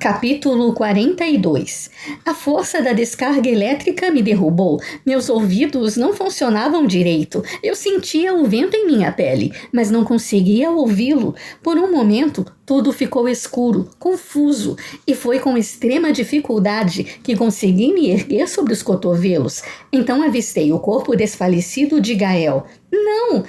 Capítulo 42. A força da descarga elétrica me derrubou. Meus ouvidos não funcionavam direito. Eu sentia o vento em minha pele, mas não conseguia ouvi-lo. Por um momento, tudo ficou escuro, confuso, e foi com extrema dificuldade que consegui me erguer sobre os cotovelos. Então avistei o corpo desfalecido de Gael. Não!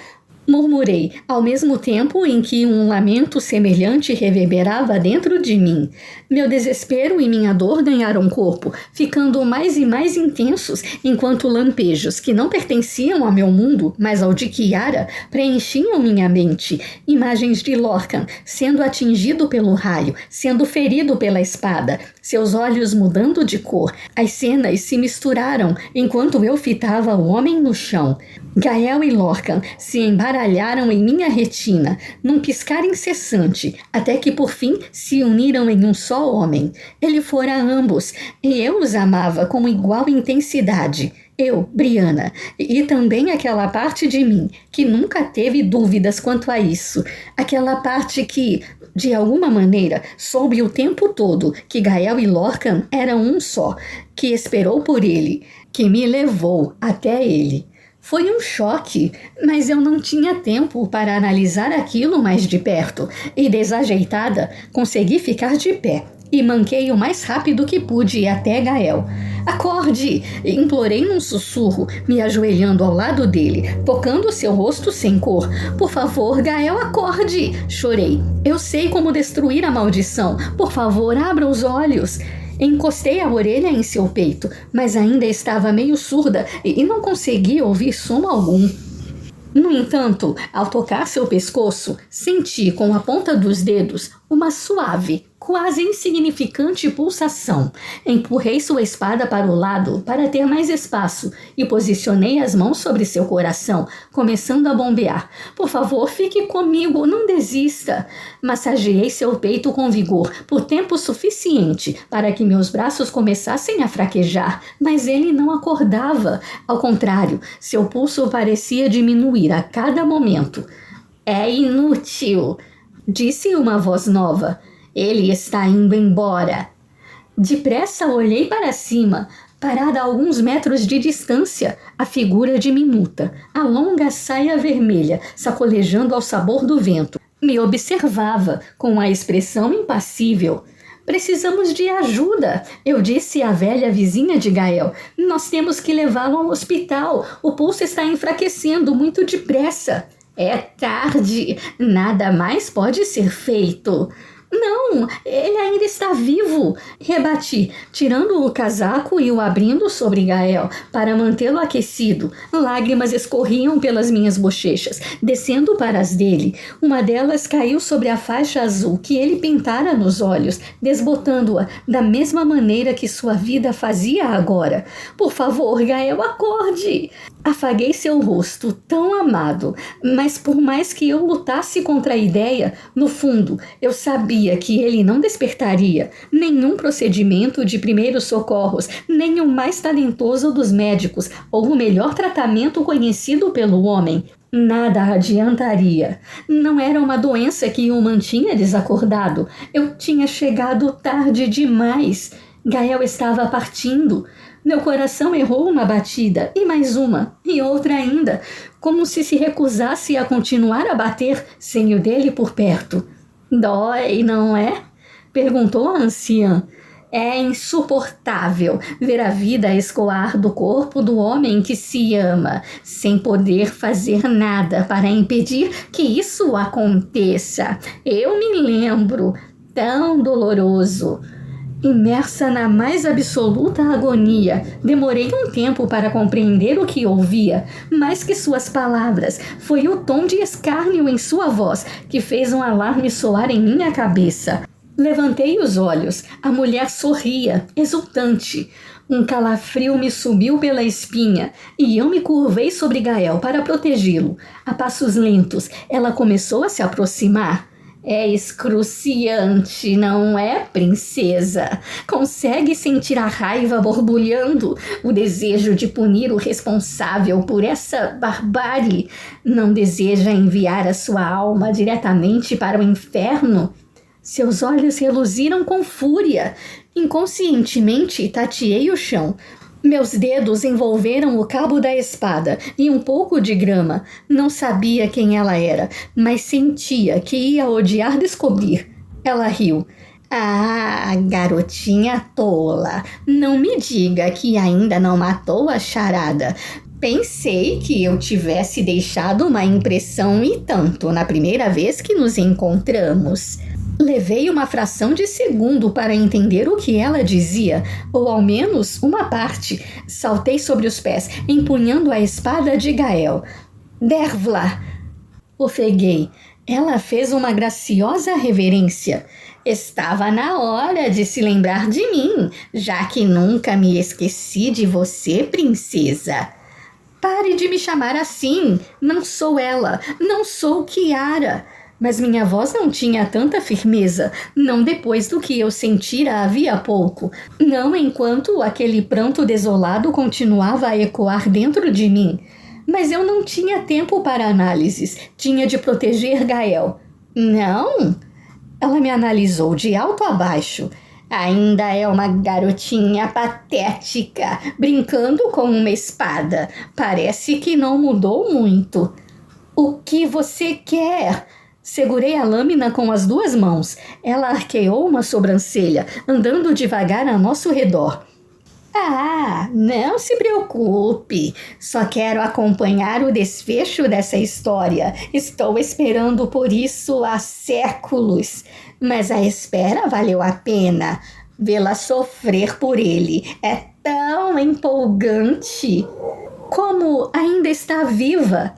Murmurei, ao mesmo tempo em que um lamento semelhante reverberava dentro de mim. Meu desespero e minha dor ganharam corpo, ficando mais e mais intensos, enquanto lampejos que não pertenciam ao meu mundo, mas ao de Kiara, preenchiam minha mente. Imagens de Lorcan sendo atingido pelo raio, sendo ferido pela espada, seus olhos mudando de cor. As cenas se misturaram enquanto eu fitava o homem no chão. Gael e Lorcan se embaralharam em minha retina, num piscar incessante, até que por fim se uniram em um só homem. Ele fora ambos, e eu os amava com igual intensidade. Eu, Brianna, e também aquela parte de mim que nunca teve dúvidas quanto a isso. Aquela parte que, de alguma maneira, soube o tempo todo que Gael e Lorcan eram um só, que esperou por ele, que me levou até ele. Foi um choque, mas eu não tinha tempo para analisar aquilo mais de perto, e desajeitada, consegui ficar de pé, e manquei o mais rápido que pude até Gael. Acorde! Implorei num sussurro, me ajoelhando ao lado dele, tocando seu rosto sem cor. Por favor, Gael, acorde! Chorei. Eu sei como destruir a maldição. Por favor, abra os olhos. Encostei a orelha em seu peito, mas ainda estava meio surda e não conseguia ouvir som algum. No entanto, ao tocar seu pescoço, senti com a ponta dos dedos uma suave, quase insignificante pulsação. Empurrei sua espada para o lado para ter mais espaço e posicionei as mãos sobre seu coração, começando a bombear. Por favor, fique comigo, não desista. Massageei seu peito com vigor por tempo suficiente para que meus braços começassem a fraquejar, mas ele não acordava. Ao contrário, seu pulso parecia diminuir a cada momento. É inútil, disse uma voz nova. Ele está indo embora. Depressa olhei para cima, parada a alguns metros de distância, a figura diminuta, a longa saia vermelha, sacolejando ao sabor do vento. Me observava, com a expressão impassível. Precisamos de ajuda, eu disse à velha vizinha de Gael. Nós temos que levá-lo ao hospital. O pulso está enfraquecendo muito depressa. É tarde, nada mais pode ser feito. Não, ele ainda está vivo, rebati, tirando o casaco e o abrindo sobre Gael para mantê-lo aquecido. Lágrimas escorriam pelas minhas bochechas, descendo para as dele. Uma delas caiu sobre a faixa azul que ele pintara nos olhos, desbotando-a da mesma maneira que sua vida fazia agora. Por favor, Gael, acorde! Afaguei seu rosto, tão amado, mas por mais que eu lutasse contra a ideia, no fundo, eu sabia que ele não despertaria. Nenhum procedimento de primeiros socorros, nem o mais talentoso dos médicos, ou o melhor tratamento conhecido pelo homem. Nada adiantaria. Não era uma doença que o mantinha desacordado. Eu tinha chegado tarde demais. Gael estava partindo. Meu coração errou uma batida, e mais uma, e outra ainda, como se recusasse a continuar a bater sem o dele por perto. Dói, não é? Perguntou a anciã. É insuportável ver a vida escoar do corpo do homem que se ama, sem poder fazer nada para impedir que isso aconteça. Eu me lembro, tão doloroso. Imersa na mais absoluta agonia, demorei um tempo para compreender o que ouvia, mais que suas palavras, foi o tom de escárnio em sua voz que fez um alarme soar em minha cabeça. Levantei os olhos, a mulher sorria, exultante. Um calafrio me subiu pela espinha e eu me curvei sobre Gael para protegê-lo. A passos lentos, ela começou a se aproximar. É excruciante, não é, princesa? Consegue sentir a raiva borbulhando, o desejo de punir o responsável por essa barbárie? Não deseja enviar a sua alma diretamente para o inferno? Seus olhos reluziram com fúria. Inconscientemente, tateei o chão. Meus dedos envolveram o cabo da espada e um pouco de grama. Não sabia quem ela era, mas sentia que ia odiar descobrir. Ela riu. Ah, garotinha tola, não me diga que ainda não matou a charada. Pensei que eu tivesse deixado uma impressão e tanto na primeira vez que nos encontramos. Levei uma fração de segundo para entender o que ela dizia, ou ao menos uma parte. Saltei sobre os pés, empunhando a espada de Gael. Dervla! Ofeguei. Ela fez uma graciosa reverência. Estava na hora de se lembrar de mim, já que nunca me esqueci de você, princesa. Pare de me chamar assim. Não sou ela, não sou Kiara. Mas minha voz não tinha tanta firmeza, não depois do que eu sentira havia pouco, não enquanto aquele pranto desolado continuava a ecoar dentro de mim. Mas eu não tinha tempo para análises, tinha de proteger Gael. Não? Ela me analisou de alto a baixo. Ainda é uma garotinha patética, brincando com uma espada. Parece que não mudou muito. O que você quer? Segurei a lâmina com as duas mãos. Ela arqueou uma sobrancelha, andando devagar a nosso redor. Ah, não se preocupe. Só quero acompanhar o desfecho dessa história. Estou esperando por isso há séculos. Mas a espera valeu a pena. Vê-la sofrer por ele é tão empolgante. Como ainda está viva?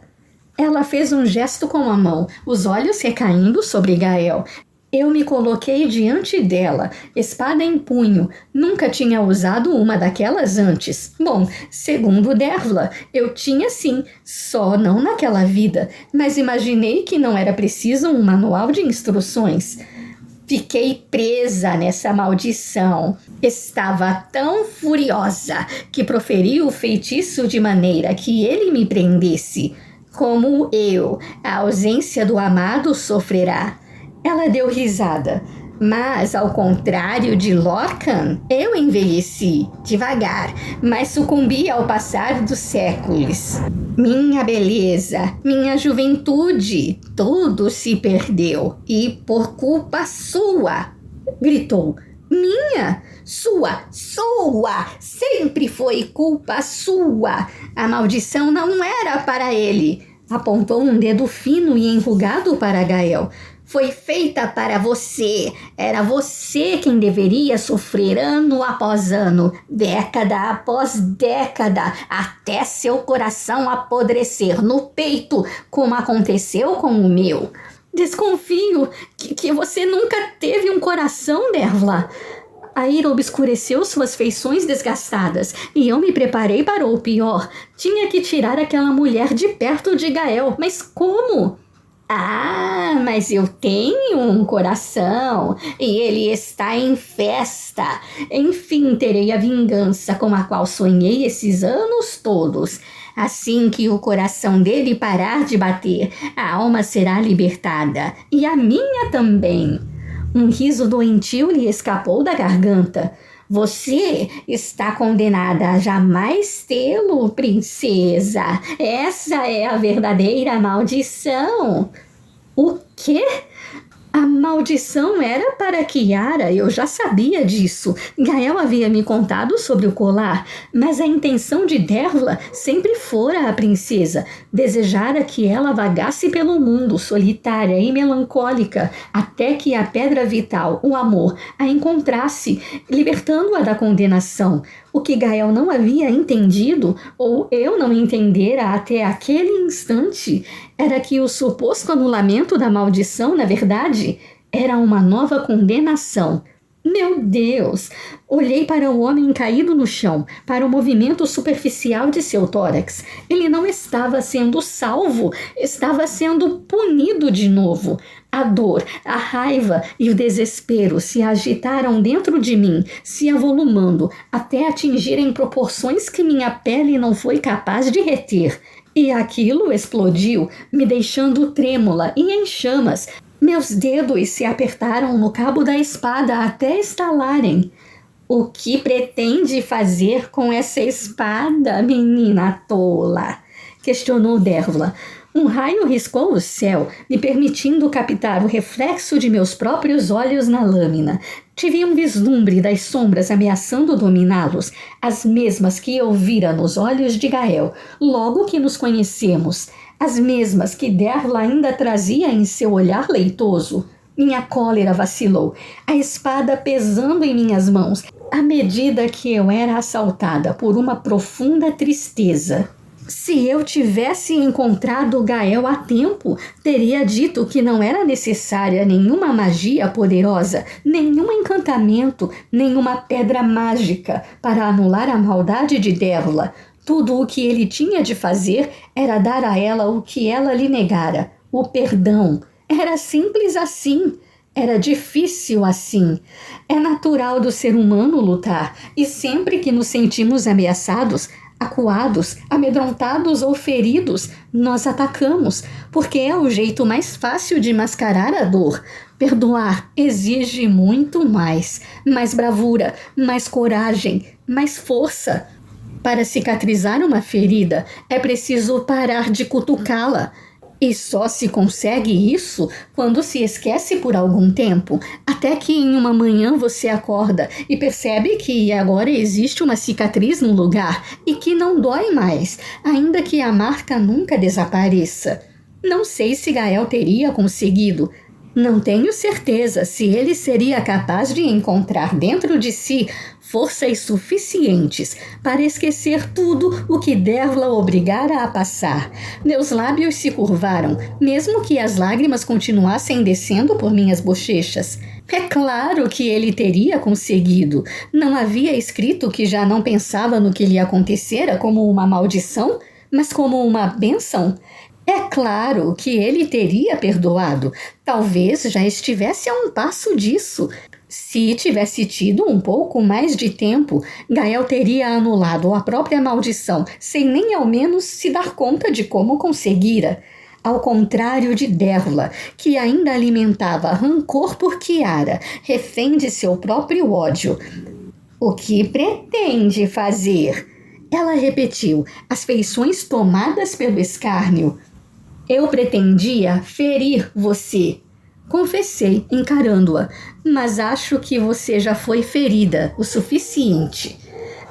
Ela fez um gesto com a mão, os olhos recaindo sobre Gael. Eu me coloquei diante dela, espada em punho. Nunca tinha usado uma daquelas antes. Bom, segundo Dervla, eu tinha sim, só não naquela vida. Mas imaginei que não era preciso um manual de instruções. Fiquei presa nessa maldição. Estava tão furiosa que proferi o feitiço de maneira que ele me prendesse. Como eu, a ausência do amado sofrerá. Ela deu risada. Mas, ao contrário de Lorcan, eu envelheci, devagar, mas sucumbi ao passar dos séculos. Minha beleza, minha juventude, tudo se perdeu. E por culpa sua, gritou. Minha? Sua! Sempre foi culpa sua! A maldição não era para ele. Apontou um dedo fino e enrugado para Gael. Foi feita para você. Era você quem deveria sofrer ano após ano, década após década, até seu coração apodrecer no peito, como aconteceu com o meu. Desconfio que você nunca teve um coração, Dervla. A ira obscureceu suas feições desgastadas e eu me preparei para o pior. Tinha que tirar aquela mulher de perto de Gael, mas como? Ah, mas eu tenho um coração e ele está em festa. Enfim, terei a vingança com a qual sonhei esses anos todos. Assim que o coração dele parar de bater, a alma será libertada e a minha também. Um riso doentio lhe escapou da garganta. Você está condenada a jamais tê-lo, princesa. Essa é a verdadeira maldição. O quê? A maldição era para Kiara, eu já sabia disso. Gael havia me contado sobre o colar, mas a intenção de Dervla sempre fora a princesa. Desejara que ela vagasse pelo mundo, solitária e melancólica, até que a pedra vital, o amor, a encontrasse, libertando-a da condenação. O que Gael não havia entendido, ou eu não entendera até aquele instante, era que o suposto anulamento da maldição, na verdade, era uma nova condenação. Meu Deus! Olhei para o homem caído no chão, para o movimento superficial de seu tórax. Ele não estava sendo salvo, estava sendo punido de novo. A dor, a raiva e o desespero se agitaram dentro de mim, se avolumando, até atingirem proporções que minha pele não foi capaz de reter. E aquilo explodiu, me deixando trêmula e em chamas. Meus dedos se apertaram no cabo da espada até estalarem. O que pretende fazer com essa espada, menina tola? Questionou Dervla. Um raio riscou o céu, me permitindo captar o reflexo de meus próprios olhos na lâmina. Tive um vislumbre das sombras ameaçando dominá-los, as mesmas que eu vira nos olhos de Gael, logo que nos conhecemos, as mesmas que Dervla ainda trazia em seu olhar leitoso. Minha cólera vacilou, a espada pesando em minhas mãos, à medida que eu era assaltada por uma profunda tristeza. Se eu tivesse encontrado Gael a tempo, teria dito que não era necessária nenhuma magia poderosa, nenhum encantamento, nenhuma pedra mágica para anular a maldade de Dervla. Tudo o que ele tinha de fazer era dar a ela o que ela lhe negara, o perdão. Era simples assim. Era difícil assim. É natural do ser humano lutar, e sempre que nos sentimos ameaçados, acuados, amedrontados ou feridos, nós atacamos, porque é o jeito mais fácil de mascarar a dor. Perdoar exige muito mais bravura, mais coragem, mais força. Para cicatrizar uma ferida, é preciso parar de cutucá-la. E só se consegue isso quando se esquece por algum tempo, até que em uma manhã você acorda e percebe que agora existe uma cicatriz no lugar e que não dói mais, ainda que a marca nunca desapareça. Não sei se Gael teria conseguido. Não tenho certeza se ele seria capaz de encontrar dentro de si forças suficientes para esquecer tudo o que Dervla o obrigara a passar. Meus lábios se curvaram, mesmo que as lágrimas continuassem descendo por minhas bochechas. É claro que ele teria conseguido. Não havia escrito que já não pensava no que lhe acontecera como uma maldição, mas como uma bênção. É claro que ele teria perdoado. Talvez já estivesse a um passo disso. Se tivesse tido um pouco mais de tempo, Gael teria anulado a própria maldição, sem nem ao menos se dar conta de como conseguira. Ao contrário de Dervla, que ainda alimentava rancor por Kiara, refém de seu próprio ódio. O que pretende fazer? Ela repetiu, as feições tomadas pelo escárnio. Eu pretendia ferir você. Confessei, encarando-a, mas acho que você já foi ferida o suficiente.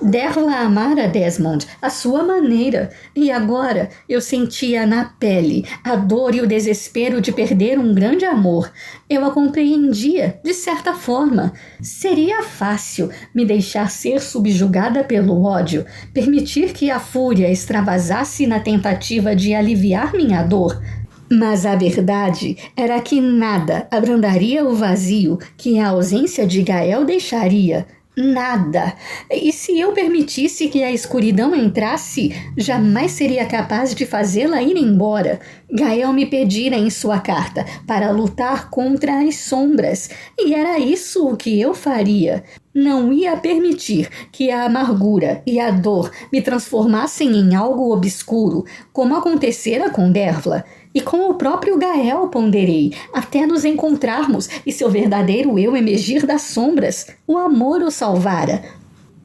Dervla amara Desmond à sua maneira, e agora eu sentia na pele a dor e o desespero de perder um grande amor. Eu a compreendia, de certa forma. Seria fácil me deixar ser subjugada pelo ódio, permitir que a fúria extravasasse na tentativa de aliviar minha dor. Mas a verdade era que nada abrandaria o vazio que a ausência de Gael deixaria. Nada. E se eu permitisse que a escuridão entrasse, jamais seria capaz de fazê-la ir embora. Gael me pedira em sua carta para lutar contra as sombras, e era isso o que eu faria. Não ia permitir que a amargura e a dor me transformassem em algo obscuro, como acontecera com Dervla. E com o próprio Gael ponderei, até nos encontrarmos e seu verdadeiro eu emergir das sombras. O amor o salvara.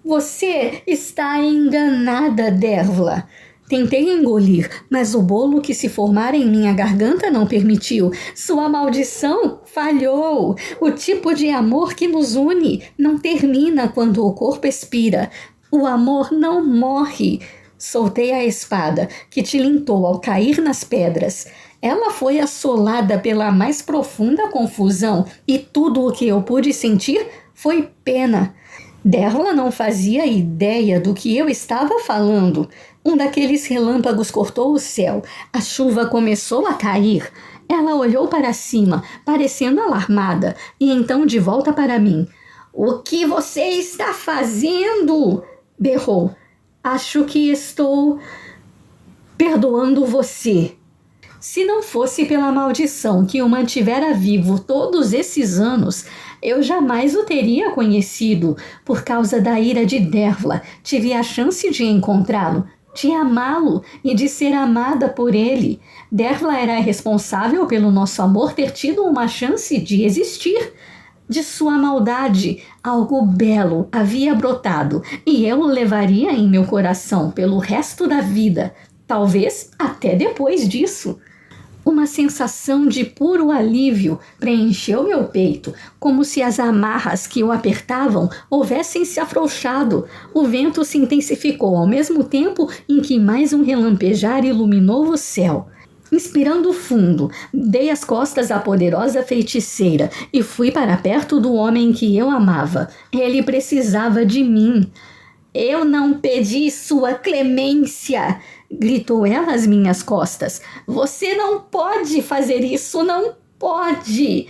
Você está enganada, Dervla. Tentei engolir, mas o bolo que se formara em minha garganta não permitiu. Sua maldição falhou. O tipo de amor que nos une não termina quando o corpo expira. O amor não morre. Soltei a espada, que tilintou ao cair nas pedras. Ela foi assolada pela mais profunda confusão, e tudo o que eu pude sentir foi pena. Dervla não fazia ideia do que eu estava falando. Um daqueles relâmpagos cortou o céu. A chuva começou a cair. Ela olhou para cima, parecendo alarmada, e então de volta para mim. O que você está fazendo? Berrou. Acho que estou perdoando você. Se não fosse pela maldição que o mantivera vivo todos esses anos, eu jamais o teria conhecido. Por causa da ira de Dervla, tive a chance de encontrá-lo, de amá-lo e de ser amada por ele. Dervla era responsável pelo nosso amor ter tido uma chance de existir. De sua maldade, algo belo havia brotado e eu o levaria em meu coração pelo resto da vida, talvez até depois disso. Uma sensação de puro alívio preencheu meu peito, como se as amarras que o apertavam houvessem se afrouxado. O vento se intensificou ao mesmo tempo em que mais um relampejar iluminou o céu. Inspirando fundo, dei as costas à poderosa feiticeira e fui para perto do homem que eu amava. Ele precisava de mim. Eu não pedi sua clemência, gritou ela às minhas costas. Você não pode fazer isso, não pode.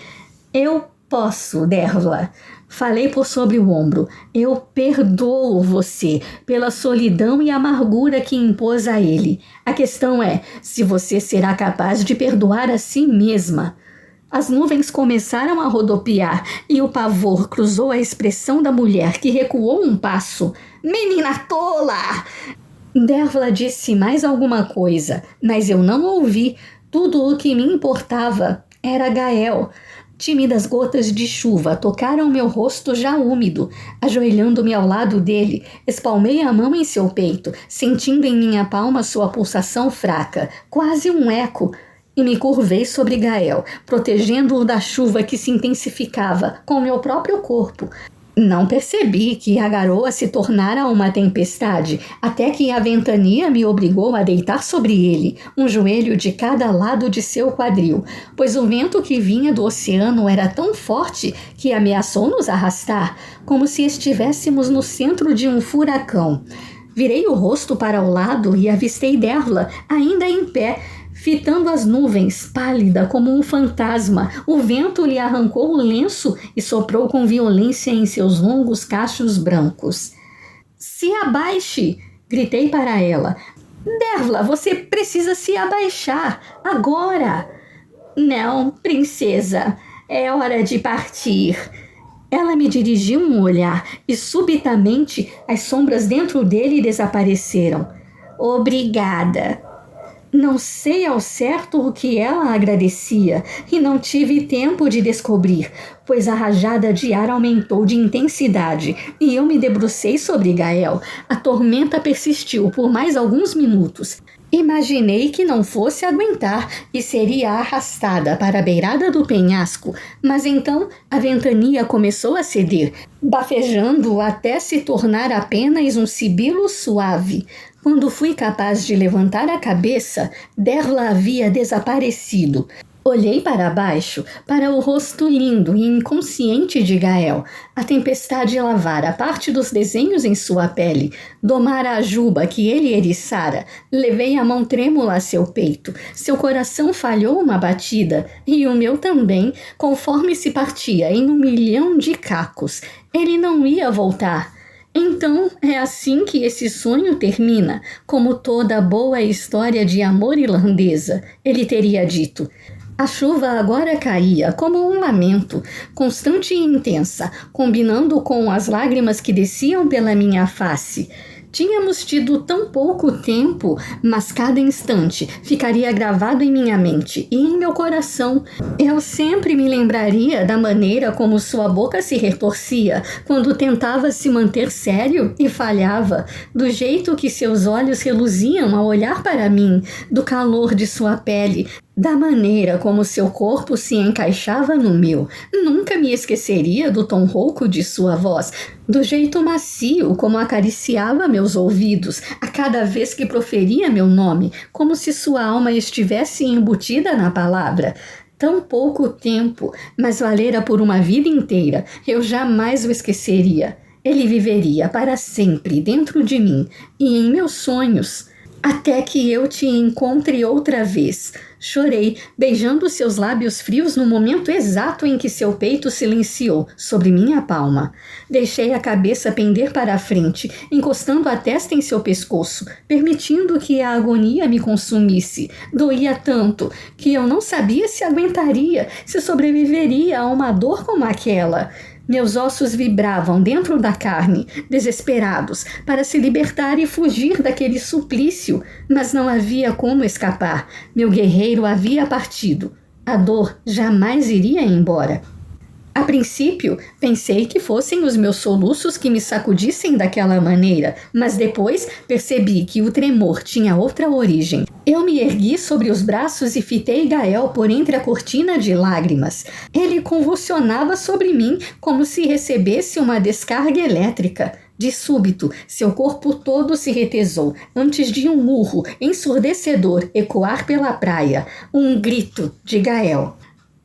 Eu posso, Dervla. Falei por sobre o ombro. Eu perdoo você pela solidão e amargura que impôs a ele. A questão é se você será capaz de perdoar a si mesma. As nuvens começaram a rodopiar e o pavor cruzou a expressão da mulher, que recuou um passo. Menina tola! Dervla disse mais alguma coisa, mas eu não ouvi. Tudo o que me importava era Gael. Tímidas gotas de chuva tocaram meu rosto já úmido. Ajoelhando-me ao lado dele, espalmei a mão em seu peito, sentindo em minha palma sua pulsação fraca, quase um eco, e me curvei sobre Gael, protegendo-o da chuva que se intensificava com meu próprio corpo. Não percebi que a garoa se tornara uma tempestade, até que a ventania me obrigou a deitar sobre ele, um joelho de cada lado de seu quadril, pois o vento que vinha do oceano era tão forte que ameaçou nos arrastar, como se estivéssemos no centro de um furacão. Virei o rosto para o lado e avistei Dervla, ainda em pé, fitando as nuvens, pálida como um fantasma. O vento lhe arrancou o lenço e soprou com violência em seus longos cachos brancos. Se abaixe! Gritei para ela. Dervla, você precisa se abaixar, agora! Não, princesa, é hora de partir. Ela me dirigiu um olhar e subitamente as sombras dentro dele desapareceram. Obrigada. Não sei ao certo o que ela agradecia e não tive tempo de descobrir, pois a rajada de ar aumentou de intensidade e eu me debrucei sobre Gael. A tormenta persistiu por mais alguns minutos. Imaginei que não fosse aguentar e seria arrastada para a beirada do penhasco, mas então a ventania começou a ceder, bafejando até se tornar apenas um sibilo suave. Quando fui capaz de levantar a cabeça, Dervla havia desaparecido. Olhei para baixo, para o rosto lindo e inconsciente de Gael. A tempestade lavara parte dos desenhos em sua pele, domara a juba que ele eriçara. Levei a mão trêmula a seu peito. Seu coração falhou uma batida, e o meu também, conforme se partia em 1.000.000 de cacos. Ele não ia voltar. Então, é assim que esse sonho termina, como toda boa história de amor irlandesa, ele teria dito. A chuva agora caía como um lamento, constante e intensa, combinando com as lágrimas que desciam pela minha face. Tínhamos tido tão pouco tempo, mas cada instante ficaria gravado em minha mente e em meu coração. Eu sempre me lembraria da maneira como sua boca se retorcia quando tentava se manter sério e falhava, do jeito que seus olhos reluziam ao olhar para mim, do calor de sua pele, da maneira como seu corpo se encaixava no meu. Nunca me esqueceria do tom rouco de sua voz, do jeito macio como acariciava meus ouvidos a cada vez que proferia meu nome, como se sua alma estivesse embutida na palavra. Tão pouco tempo, mas valera por uma vida inteira. Eu jamais o esqueceria. Ele viveria para sempre dentro de mim e em meus sonhos, até que eu te encontre outra vez. Chorei, beijando seus lábios frios no momento exato em que seu peito silenciou sobre minha palma. Deixei a cabeça pender para a frente, encostando a testa em seu pescoço, permitindo que a agonia me consumisse. Doía tanto que eu não sabia se aguentaria, se sobreviveria a uma dor como aquela. Meus ossos vibravam dentro da carne, desesperados, para se libertar e fugir daquele suplício, mas não havia como escapar. Meu guerreiro havia partido. A dor jamais iria embora. A princípio, pensei que fossem os meus soluços que me sacudissem daquela maneira, mas depois percebi que o tremor tinha outra origem. Eu me ergui sobre os braços e fitei Gael por entre a cortina de lágrimas. Ele convulsionava sobre mim como se recebesse uma descarga elétrica. De súbito, seu corpo todo se retesou, antes de um urro ensurdecedor ecoar pela praia. Um grito de Gael.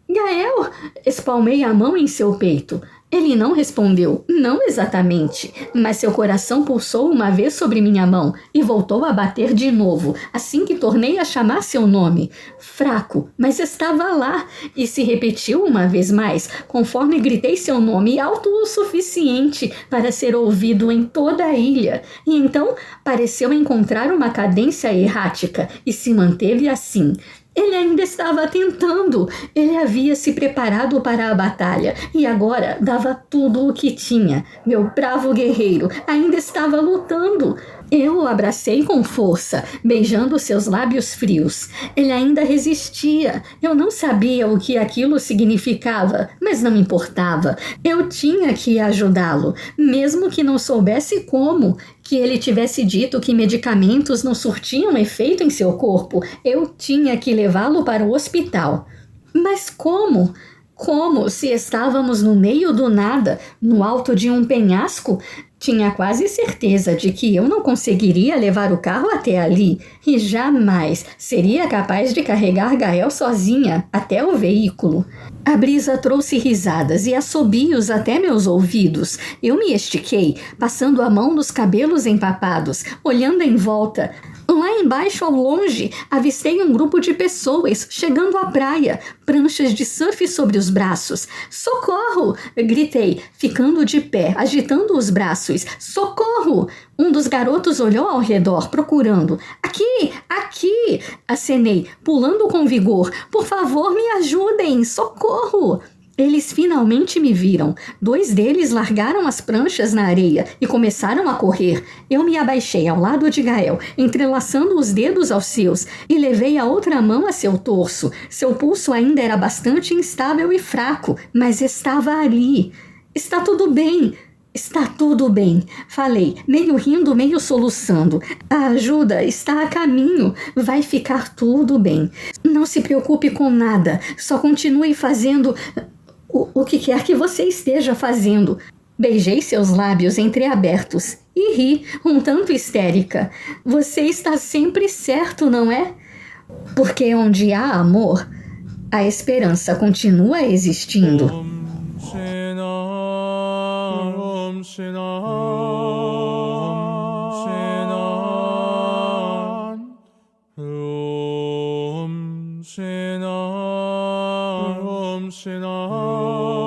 Gael! Espalmei a mão em seu peito. Ele não respondeu, não exatamente, mas seu coração pulsou uma vez sobre minha mão e voltou a bater de novo, assim que tornei a chamar seu nome. Fraco, mas estava lá, e se repetiu uma vez mais, conforme gritei seu nome alto o suficiente para ser ouvido em toda a ilha. E então pareceu encontrar uma cadência errática e se manteve assim. Ele ainda estava tentando. Ele havia se preparado para a batalha e agora dava tudo o que tinha. Meu bravo guerreiro ainda estava lutando. Eu o abracei com força, beijando seus lábios frios. Ele ainda resistia. Eu não sabia o que aquilo significava, mas não importava. Eu tinha que ajudá-lo, mesmo que não soubesse como. Que ele tivesse dito que medicamentos não surtiam efeito em seu corpo. Eu tinha que levá-lo para o hospital. Mas como? Como se estávamos no meio do nada, no alto de um penhasco? Tinha quase certeza de que eu não conseguiria levar o carro até ali e jamais seria capaz de carregar Gael sozinha até o veículo. A brisa trouxe risadas e assobios até meus ouvidos. Eu me estiquei, passando a mão nos cabelos empapados, olhando em volta. Lá embaixo, ao longe, avistei um grupo de pessoas chegando à praia, pranchas de surf sobre os braços. Socorro! Gritei, ficando de pé, agitando os braços. Socorro! Um dos garotos olhou ao redor, procurando. Aqui! Aqui! Acenei, pulando com vigor. Por favor, me ajudem! Socorro! Eles finalmente me viram. 2 deles largaram as pranchas na areia e começaram a correr. Eu me abaixei ao lado de Gael, entrelaçando os dedos aos seus, e levei a outra mão a seu torso. Seu pulso ainda era bastante instável e fraco, mas estava ali. Está tudo bem. Está tudo bem, falei, meio rindo, meio soluçando. A ajuda está a caminho. Vai ficar tudo bem. Não se preocupe com nada. Só continue fazendo o que quer que você esteja fazendo. Beijei seus lábios entreabertos e ri, um tanto histérica. Você está sempre certo, não é? Porque onde há amor, a esperança continua existindo. Om Shanti.